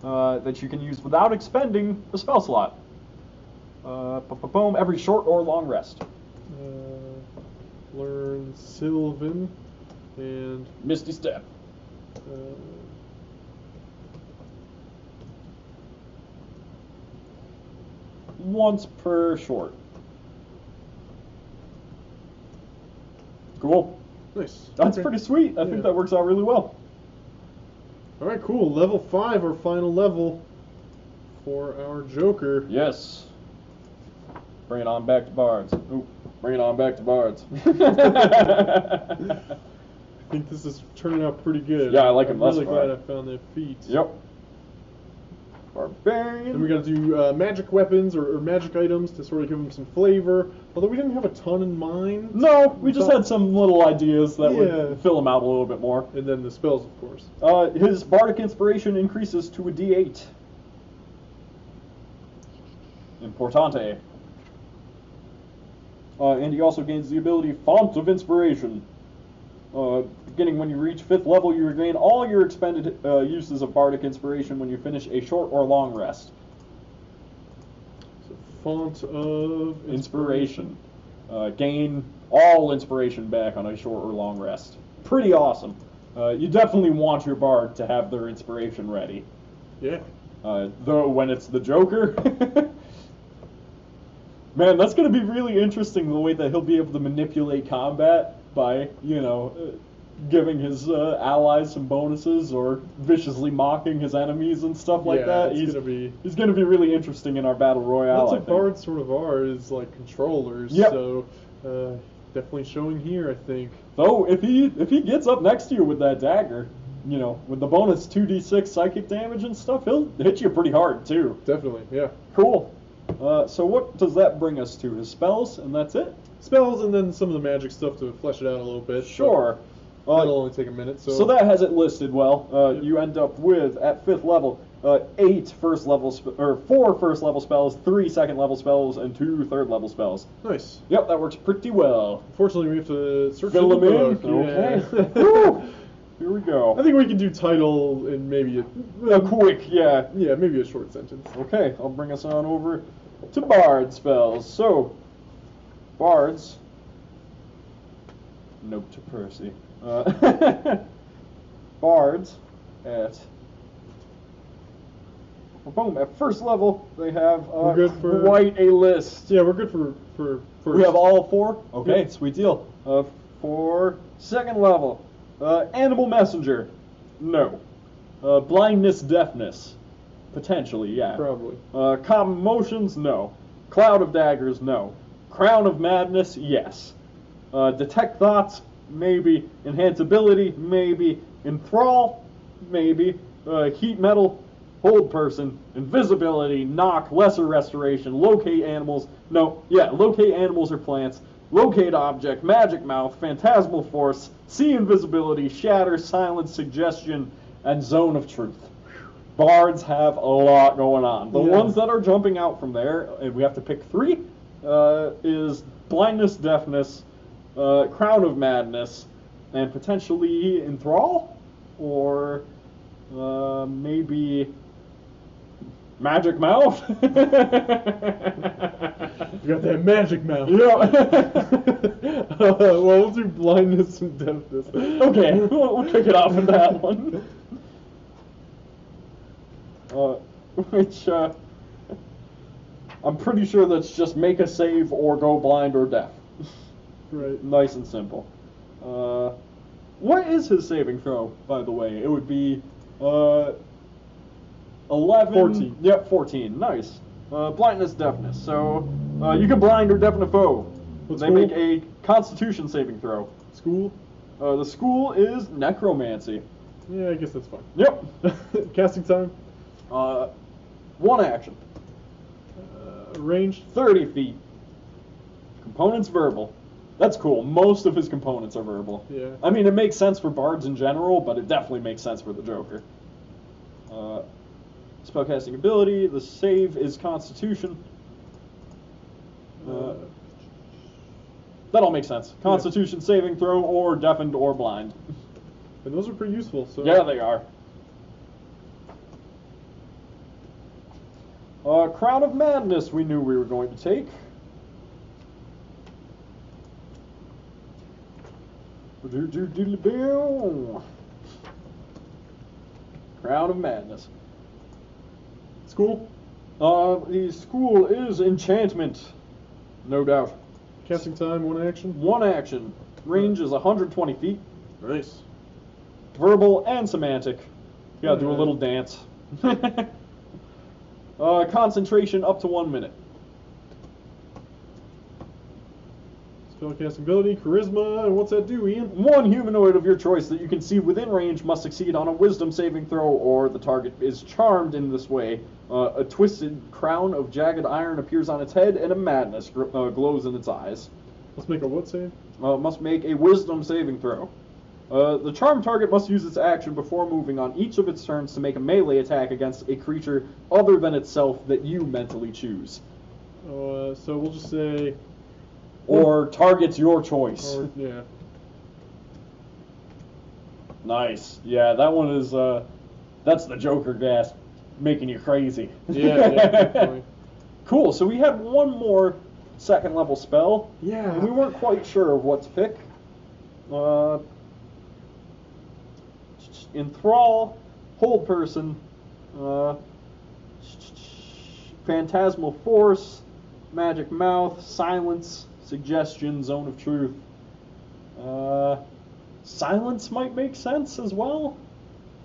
that you can use without expending a spell slot. Boom! Every short or long rest. Learn Sylvan and Misty Step. Once per short. Cool. nice. That's Okay. pretty sweet. I think Yeah. that works out really well. All right, cool. Level 5, our final level for our Joker. Yes. Bring it on back to Bards. Ooh, bring it on back to Bards. I think this is turning out pretty good. Yeah, I like him I'm thus really far. glad I found that feat. Yep. Barbarian. Then we got to do magic weapons or magic items to sort of give them some flavor. Although we didn't have a ton in mind. No, we just had some little ideas that Yeah. would fill him out a little bit more. And then the spells, of course. His bardic inspiration increases to a D8. Importante. And he also gains the ability Font of Inspiration. Beginning when you reach 5th level, you regain all your expended uses of bardic inspiration when you finish a short or long rest. So, font of Inspiration. Gain all inspiration back on a short or long rest. Pretty awesome. You definitely want your bard to have their inspiration ready. Yeah. Though when it's the Joker, man, that's going to be really interesting the way that he'll be able to manipulate combat by, giving his allies some bonuses or viciously mocking his enemies and stuff like that. He's going to be really interesting in our battle royale. That's I what think. bards sort of are, is like controllers. Yep. So definitely showing here, I think. Though if he gets up next to you with that dagger, with the bonus 2d6 psychic damage and stuff, he'll hit you pretty hard too. Definitely, yeah. Cool. So what does that bring us to? His spells, and that's it? Spells and then some of the magic stuff to flesh it out a little bit. Sure. That'll only take a minute. So that has it listed well. You end up with, at 5th level, 8 4 first level spells, 3 second level spells, and 2 third level spells. Nice. Yep, that works pretty well. Unfortunately, we have to search Fill in the them in? book. Okay. Yeah. Woo! Here we I go. think we can do title and maybe A quick, yeah. yeah, maybe a short sentence. Okay, I'll bring us on over to Bard spells. So, Bards. Note to Percy. Bards at boom, at 1st level they have We're good for- quite a list. Yeah, we're good for first. We have all 4? Okay, Yep. sweet deal. For 2nd level, Animal Messenger, no. Blindness, Deafness, potentially, yeah. Probably. Common Motions, no. Cloud of Daggers, no. Crown of Madness, yes. Detect Thoughts, maybe. Enhance Ability, maybe. Enthrall, maybe. Heat Metal, Hold Person. Invisibility, Knock, Lesser Restoration, Locate Animals, no. Yeah, Locate Animals or Plants. Locate Object, Magic Mouth, Phantasmal Force, See Invisibility, Shatter, Silence, Suggestion, and Zone of Truth. Bards have a lot going on. The Yeah. ones that are jumping out from there, and we have to pick 3, is Blindness, Deafness, Crown of Madness, and potentially Enthrall? Or maybe Magic Mouth? You got that magic mouth. Yeah. Well, we'll do blindness and deafness. Okay, we'll kick it off with that one. Which, I'm pretty sure that's just make a save or go blind or deaf. Right. Nice and simple. What is his saving throw, by the way? It would be 11. 14. Yep, 14. Nice. Blindness, deafness. So you can blind or deafen a foe. What's They cool? make a Constitution saving throw. School? The school is Necromancy. Yeah, I guess that's fine. Yep. Casting time? 1 action. Range? 30 feet. Components verbal. That's cool. Most of his components are verbal. Yeah. I mean, it makes sense for bards in general, but it definitely makes sense for the Joker. Spellcasting ability. The save is Constitution. That all makes sense. Constitution saving throw, or deafened or blind. And those are pretty useful. So Yeah, they are. Crown of Madness we knew we were going to take. Crown of Madness. School? The school is enchantment. No doubt. Casting time, 1 action? 1 action. Range is 120 feet. Nice. Verbal and semantic. Gotta do a little dance. Concentration up to 1 minute. Spellcasting ability, charisma, and what's that do, Ian? One humanoid of your choice that you can see within range must succeed on a wisdom saving throw, or the target is charmed in this way. A twisted crown of jagged iron appears on its head, and a madness glows in its eyes. Let's make a what save? Must make a wisdom saving throw. The charmed target must use its action before moving on each of its turns to make a melee attack against a creature other than itself that you mentally choose. So we'll just say... Or targets your choice. Yeah. Nice. Yeah, that one is, that's the Joker gas making you crazy. Yeah, definitely. Cool, so we had one more second level spell. Yeah. And we weren't quite sure of what to pick. Enthrall, Hold Person, Phantasmal Force, Magic Mouth, Silence, Suggestion, Zone of Truth. Silence might make sense as well.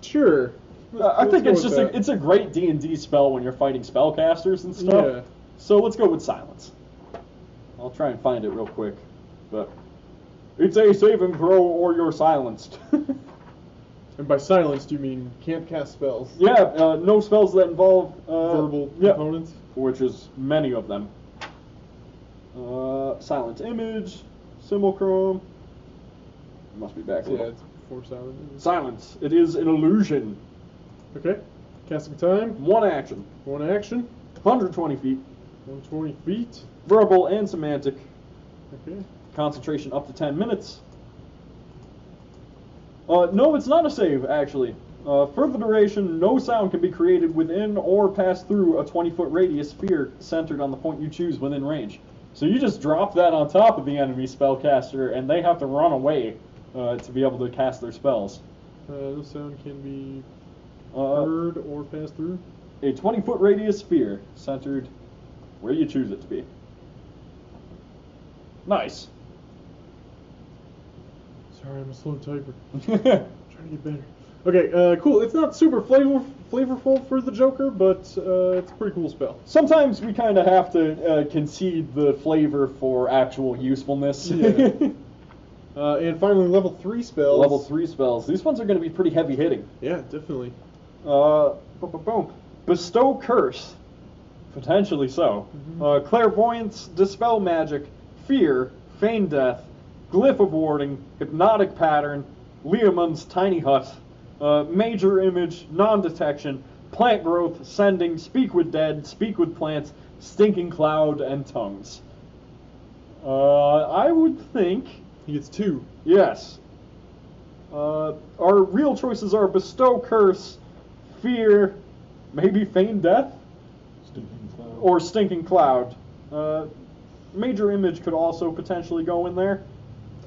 Sure. I think it's Let's just go with it's a great D&D spell when you're fighting spellcasters and stuff. Yeah. So let's go with Silence. I'll try and find it real quick, but it's a saving throw or you're silenced. And by silenced, you mean can't cast spells. Yeah, no spells that involve Verbal yep, components. which is many of them. Silent Image, Simulacrum. It must be back. Yeah, it's before silent. Silence. It is an illusion. Okay. Casting time. One action. One action. 120 feet. 120 feet. Verbal and semantic. Okay. Concentration up to 10 minutes. No, it's not a save, actually. For the duration, no sound can be created within or pass through a 20-foot radius sphere centered on the point you choose within range. So you just drop that on top of the enemy spellcaster, and they have to run away to be able to cast their spells. No sound can be heard or pass through. A 20-foot radius sphere centered where you choose it to be. Nice. Sorry, I'm a slow typer. Trying to get better. Okay, cool. It's not super flavorful for the Joker, but it's a pretty cool spell. Sometimes we kind of have to concede the flavor for actual usefulness. Yeah. And finally, level 3 spells. Level 3 spells. These ones are going to be pretty heavy hitting. Yeah, definitely. Boom. Bestow Curse. Potentially so. Mm-hmm. Clairvoyance, Dispel Magic, Fear, Feign Death, Glyph of Warding, Hypnotic Pattern, Leomund's Tiny Hut, Major Image, Non-Detection, Plant Growth, Sending, Speak with Dead, Speak with Plants, Stinking Cloud, and Tongues. I would think... He gets 2. Yes. Our real choices are Bestow Curse, Fear, maybe Feign Death? Stinking Cloud. Or Stinking Cloud. Major Image could also potentially go in there.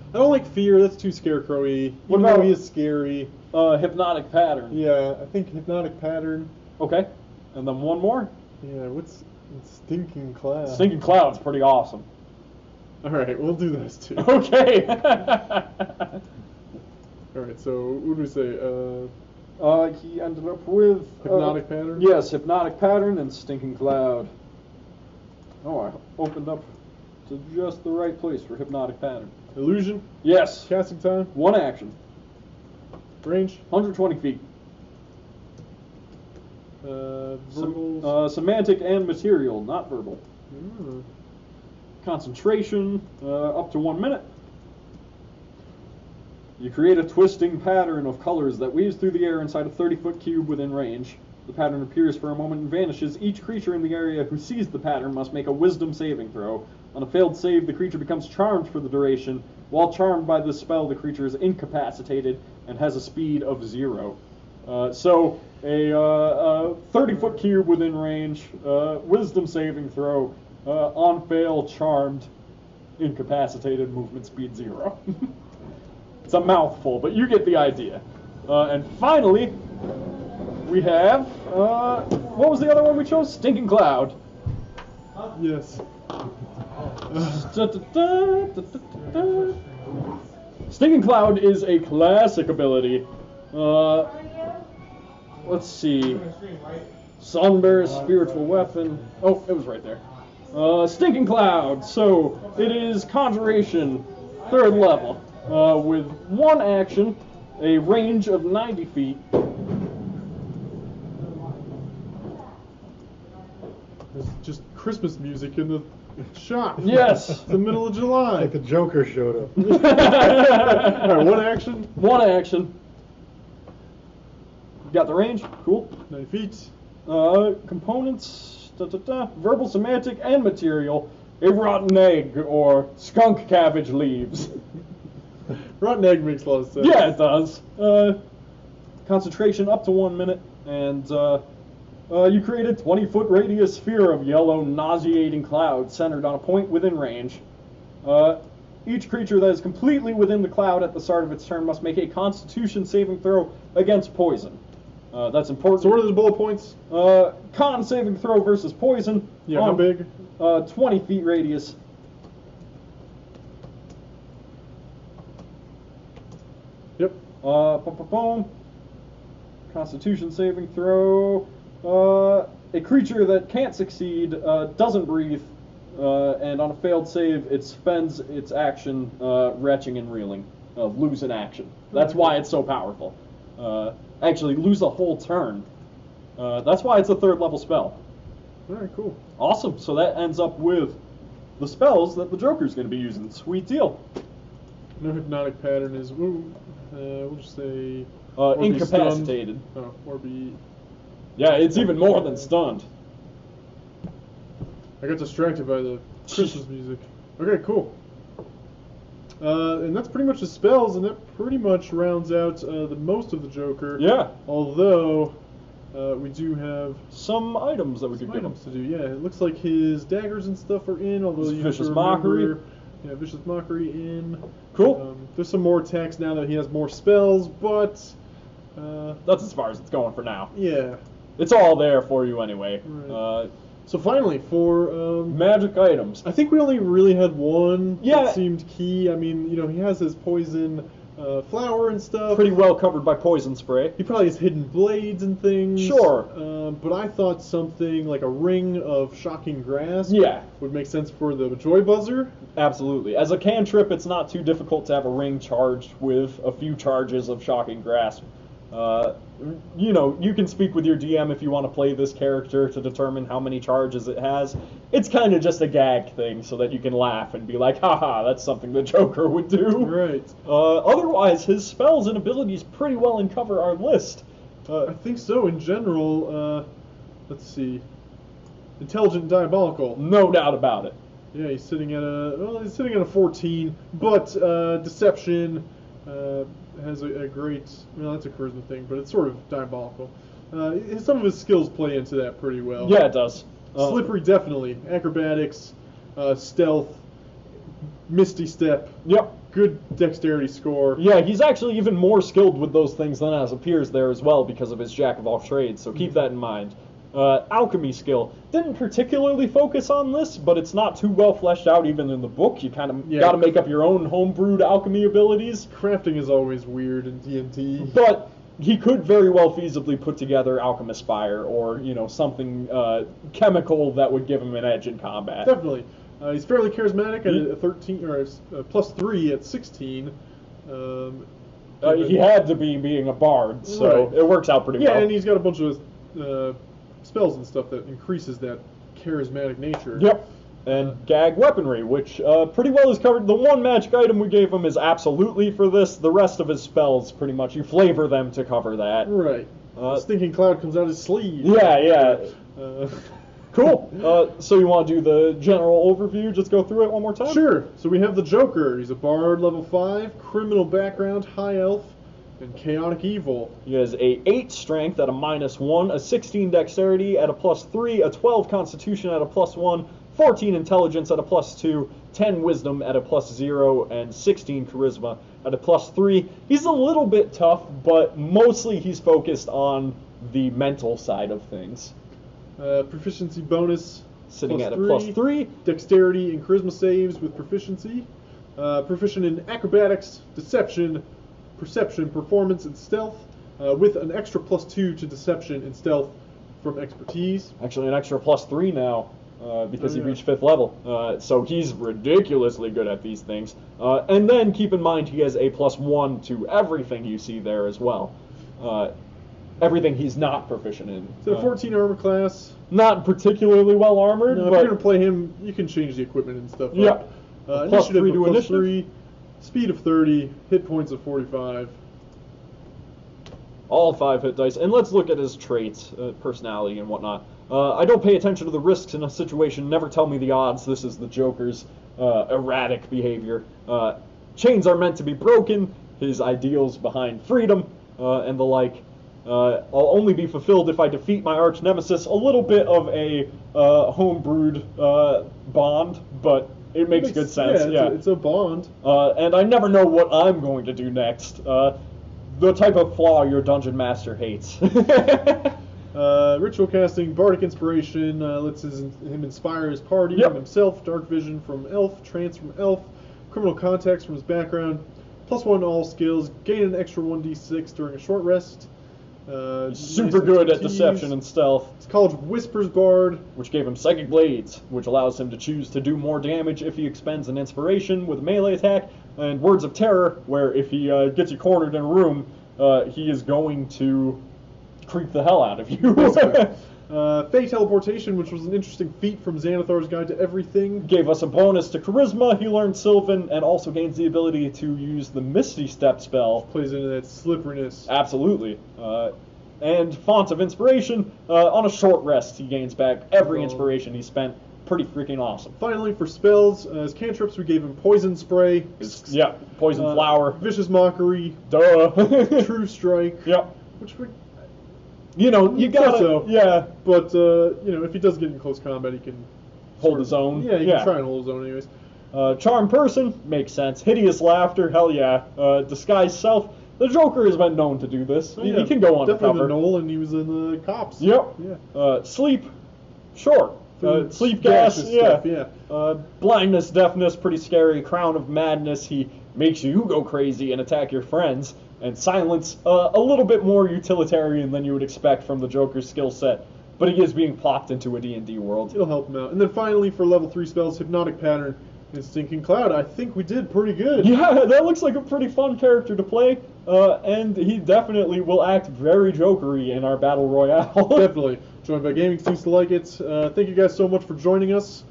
I don't like Fear. That's too scarecrowy. What Even about- though he is scary. Hypnotic Pattern. Yeah, I think Hypnotic Pattern. Okay. And then one more. Yeah, what's Stinking Cloud? Stinking Cloud's pretty awesome. Alright, we'll do those 2. Okay. Alright, so what do we say? He ended up with... Hypnotic Pattern? Yes, Hypnotic Pattern and Stinking Cloud. Oh, I opened up to just the right place for Hypnotic Pattern. Illusion? Yes. Casting time? One action. Range? 120 feet. Verbals? Semantic and material, not verbal. Mm. Concentration, up to 1 minute. You create a twisting pattern of colors that weaves through the air inside a 30-foot cube within range. The pattern appears for a moment and vanishes. Each creature in the area who sees the pattern must make a wisdom saving throw. On a failed save, the creature becomes charmed for the duration. While charmed by this spell, the creature is incapacitated and has a speed of 0. So, a 30-foot cube within range, wisdom saving throw, on fail, charmed, incapacitated, movement speed 0. It's a mouthful, but you get the idea. And finally, we have, what was the other one we chose? Stinking Cloud. Yes. Stinking Cloud is a classic ability. let's see. Sunburst, spiritual weapon. Oh, it was right there. Stinking Cloud. So it is Conjuration, 3rd level, with 1 action, a range of 90 feet. There's just Christmas music in the shop. Yes. It's the middle of July. Like the Joker showed up. Alright, 1 action. 1 action. Got the range. Cool. 90 feet. Components. Verbal, semantic, and material. A rotten egg or skunk cabbage leaves. Rotten egg makes a lot of sense. Yeah, it does. Concentration up to 1 minute, and you create a 20-foot radius sphere of yellow, nauseating cloud centered on a point within range. Each creature that is completely within the cloud at the start of its turn must make a Constitution saving throw against poison. That's important. So what are the bullet points? Con saving throw versus poison. Yeah, how big? 20 feet radius. Yep. Boom. Constitution saving throw. A creature that can't succeed doesn't breathe, and on a failed save, it spends its action retching and reeling. Lose an action. That's why it's so powerful. Actually, lose a whole turn. That's why it's a 3rd level spell. Alright, cool. Awesome. So that ends up with the spells that the Joker's going to be using. Sweet deal. No hypnotic pattern is. We'll just say. Or be Incapacitated. stunned. Oh, or be. Yeah, it's even more than stunned. I got distracted by the Christmas music. Okay, cool. And that's pretty much the spells, and that pretty much rounds out the most of the Joker. Yeah. Although we do have Some items that we could some give him. items to do. Yeah, it looks like his daggers and stuff are in. Although His you have to Vicious remember- Mockery. Yeah, Vicious Mockery in. Cool. There's some more attacks now that he has more spells, but That's as far as it's going for now. yeah. It's all there for you anyway. Right. So finally, for Magic items. I think we only really had one Yeah. that seemed key. I mean, he has his poison flower and stuff. Pretty well covered by poison spray. He probably has hidden blades and things. Sure. But I thought something like a ring of shocking grasp Yeah. would make sense for the joy buzzer. Absolutely. As a cantrip, it's not too difficult to have a ring charged with a few charges of Shocking Grasp. You can speak with your DM if you want to play this character to determine how many charges it has. It's kind of just a gag thing so that you can laugh and be like, haha, that's something the Joker would do. Right. Otherwise, his spells and abilities pretty well uncover our list. I think so. In general, let's see. Intelligent and diabolical. No doubt about it. Yeah, he's sitting at a 14, but deception has a great. Well, that's a charisma thing, but it's sort of diabolical. Some of his skills play into that pretty well. Yeah, it does. Slippery, definitely. Acrobatics, stealth, misty step. Yep. Good dexterity score. Yeah, he's actually even more skilled with those things than as appears there as well because of his jack of all trades, so keep that in mind. Alchemy skill. Didn't particularly focus on this, but it's not too well fleshed out even in the book. You kind of got to make up your own homebrewed alchemy abilities. Crafting is always weird in D&D. But he could very well feasibly put together Alchemist Spire or, something chemical that would give him an edge in combat. Definitely. He's fairly charismatic at a 13, or plus 3 at 16. He had to be being a bard, so Right. it works out pretty well. Yeah, and he's got a bunch of spells and stuff that increases that charismatic nature. Yep. And gag weaponry, which pretty well is covered. The one magic item we gave him is absolutely for this. The rest of his spells, pretty much, you flavor them to cover that. Right. Stinking Cloud comes out his sleeve. Yeah. Uh, Cool. So you want to do the general overview? Just go through it one more time? Sure. So we have the Joker. He's a bard, level 5, criminal background, high elf, and chaotic evil. He has a 8 strength at a -1, a 16 dexterity at a +3, a 12 constitution at a +1, 14 intelligence at a +2, 10 wisdom at a +0, and 16 charisma at a +3. He's a little bit tough, but mostly he's focused on the mental side of things. Proficiency bonus. Sitting at a +3. +3. Dexterity and charisma saves with proficiency. Proficient in acrobatics, deception, perception, performance, and stealth. with an extra +2 to deception and stealth from expertise. Actually, an extra +3 now. Because he yeah. reached 5th level. So he's ridiculously good at these things. And then keep in mind he has a +1 to everything you see there as well. Everything he's not proficient in. So 14 armor class. Not particularly well armored, No, if but you're gonna play him, you can change the equipment and stuff. Yeah. Up. +3 initiative to of initiative. +3, speed of 30, hit points of 45. all 5 hit dice. And let's look at his traits, personality and whatnot. I don't pay attention to the risks in a situation. Never tell me the odds. This is the Joker's erratic behavior. Chains are meant to be broken. His ideals behind freedom and the like. I'll only be fulfilled if I defeat my arch nemesis. A little bit of a homebrewed bond, but it makes good sense. Yeah, it's a bond. And I never know what I'm going to do next. The type of flaw your dungeon master hates. Ritual casting, bardic inspiration, lets him inspire his party, Yep. himself, dark vision from elf, trance from elf, criminal contacts from his background, +1 to all skills, gain an extra 1d6 during a short rest. Super nice good at expertise. deception and stealth, His College of Whispers bard, which gave him Psychic Blades, which allows him to choose to do more damage if he expends an inspiration with a melee attack, and Words of Terror, where if he gets you cornered in a room, he is going to creep the hell out of you. Fey Teleportation, which was an interesting feat from Xanathar's Guide to Everything. Gave us a bonus to Charisma, he learned Sylvan, and also gains the ability to use the Misty Step spell. Plays into that slipperiness. Absolutely. And Font of Inspiration, on a short rest, he gains back every Oh. inspiration he spent. Pretty freaking awesome. Finally, for spells, as cantrips, we gave him Poison Spray, Yeah, Poison Flower. Vicious Mockery, Duh. True Strike, Yep. which we, You know, you gotta, So. yeah, but if he does get in close combat, he can hold his own. Yeah, he can try and hold his own anyways. Charm Person, makes sense. Hideous Laughter, hell yeah. Disguise Self, the Joker has been known to do this. Oh, He yeah, can go definitely undercover. the Nolan, he was in the Cops. Yep. Yeah. Sleep, sure. Food, Sleep gas, gaseous yeah. stuff, yeah. Blindness, deafness, pretty scary. Crown of Madness, he makes you go crazy and attack your friends. And Silence, a little bit more utilitarian than you would expect from the Joker's skill set. But he is being plopped into a D&D world. It'll help him out. And then finally, for level 3 spells, Hypnotic Pattern and Stinking Cloud. I think we did pretty good. Yeah, that looks like a pretty fun character to play. And he definitely will act very jokery in our Battle Royale. Definitely. Joined by Gaming Seems to Like It. Thank you guys so much for joining us.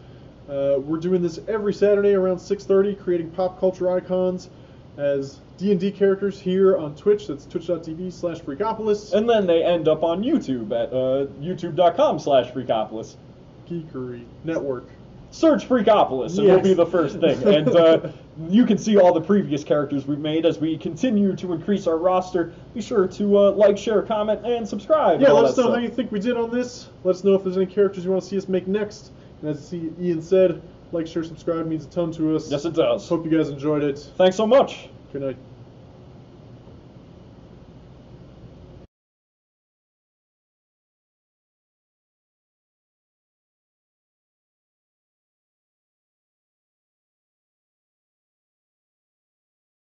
We're doing this every Saturday around 6:30, creating pop culture icons as D&D characters here on Twitch. That's twitch.tv/Freakopolis. And then they end up on YouTube at youtube.com/Freakopolis. Geekery Network. Search Freakopolis, and Yes. will be the first thing. And you can see all the previous characters we've made as we continue to increase our roster. Be sure to like, share, comment, and subscribe. Yeah, and all let us that know stuff. how you think we did on this. Let us know if there's any characters you want to see us make next. And as Ian said, like, share, subscribe means a ton to us. Yes, it does. Hope you guys enjoyed it. Thanks so much. Good night.